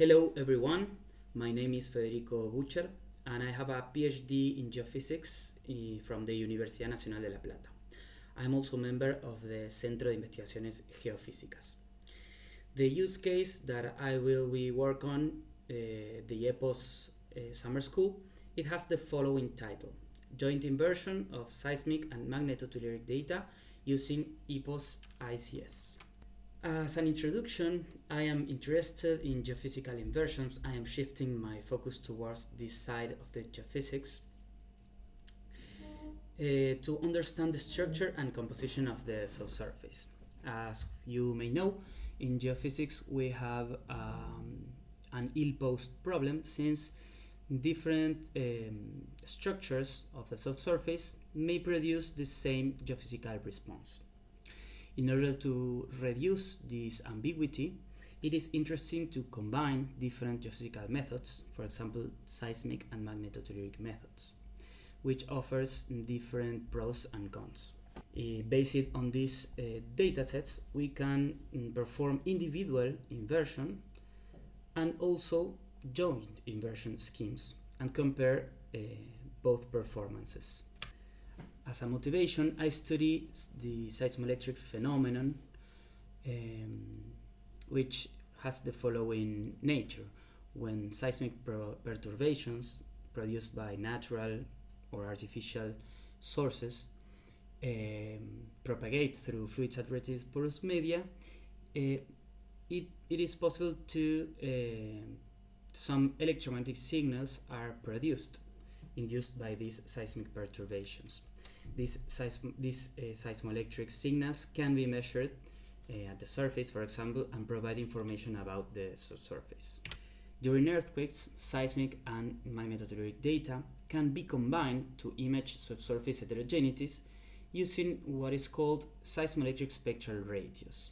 Hello everyone, my name is Federico Bucher and I have a PhD in geophysics from the Universidad Nacional de La Plata. I'm also a member of the Centro de Investigaciones Geofísicas. The use case that I will be work on, the EPOS summer school, it has the following title: Joint Inversion of Seismic and Magnetotelluric Data using EPOS ICS. As an introduction, I am interested in geophysical inversions. I am shifting my focus towards this side of the geophysics to understand the structure and composition of the subsurface. As you may know, in geophysics we have an ill-posed problem, since different structures of the subsurface may produce the same geophysical response. In order to reduce this ambiguity, it is interesting to combine different geophysical methods, for example, seismic and magnetotelluric methods, which offers different pros and cons. Based on these datasets, we can perform individual inversion and also joint inversion schemes and compare both performances. As a motivation, I study the seismoelectric phenomenon, which has the following nature. When seismic perturbations produced by natural or artificial sources propagate through fluid saturated porous media, it is possible to some electromagnetic signals are produced induced by these seismic perturbations. These seismoelectric signals can be measured at the surface, for example, and provide information about the subsurface. During earthquakes, seismic and magnetotelluric data can be combined to image subsurface heterogeneities using what is called seismoelectric spectral radios.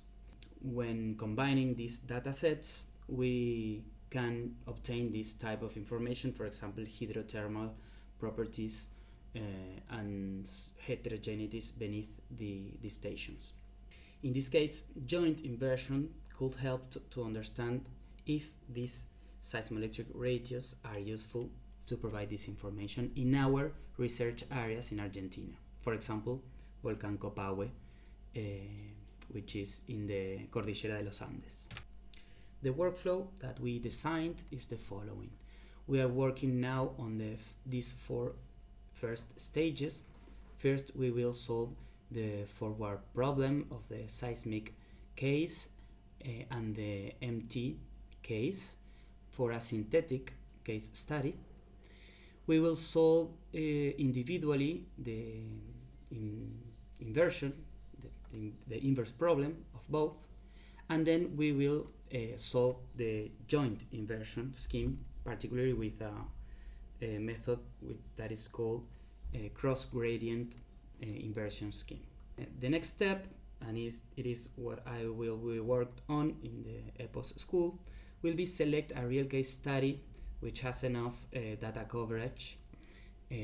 When combining these datasets, we can obtain this type of information, for example, hydrothermal properties and heterogeneities beneath the stations. In this case, joint inversion could help to understand if these seismoelectric radios are useful to provide this information in our research areas in Argentina. For example, Volcán Copahue, which is in the Cordillera de los Andes. The workflow that we designed is the following. We are working now on these four first stages. First, we will solve the forward problem of the seismic case and the MT case for a synthetic case study. We will solve individually the inversion, the inverse problem of both, and then we will solve the joint inversion scheme, particularly with a method that is called a cross-gradient inversion scheme. The next step, and it is what I will be worked on in the EPOS school, will be select a real case study which has enough data coverage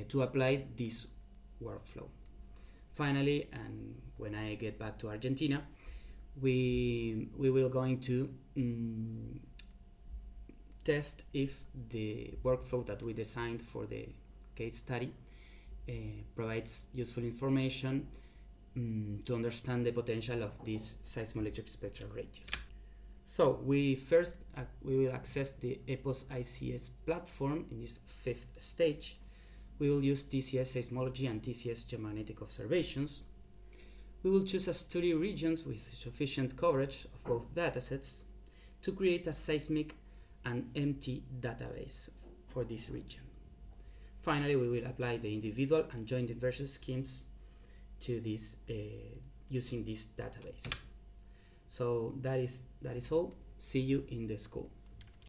to apply this workflow. Finally, and when I get back to Argentina, we will going to test if the workflow that we designed for the case study provides useful information to understand the potential of these seismoelectric spectral radios. So we will access the EPOS ICS platform in this fifth stage. We will use TCS seismology and TCS geomagnetic observations. We will choose a study regions with sufficient coverage of both datasets to create a seismic and MT database for this region. Finally, we will apply the individual and joint inversion schemes to this using this database. So that is all. See you in the school.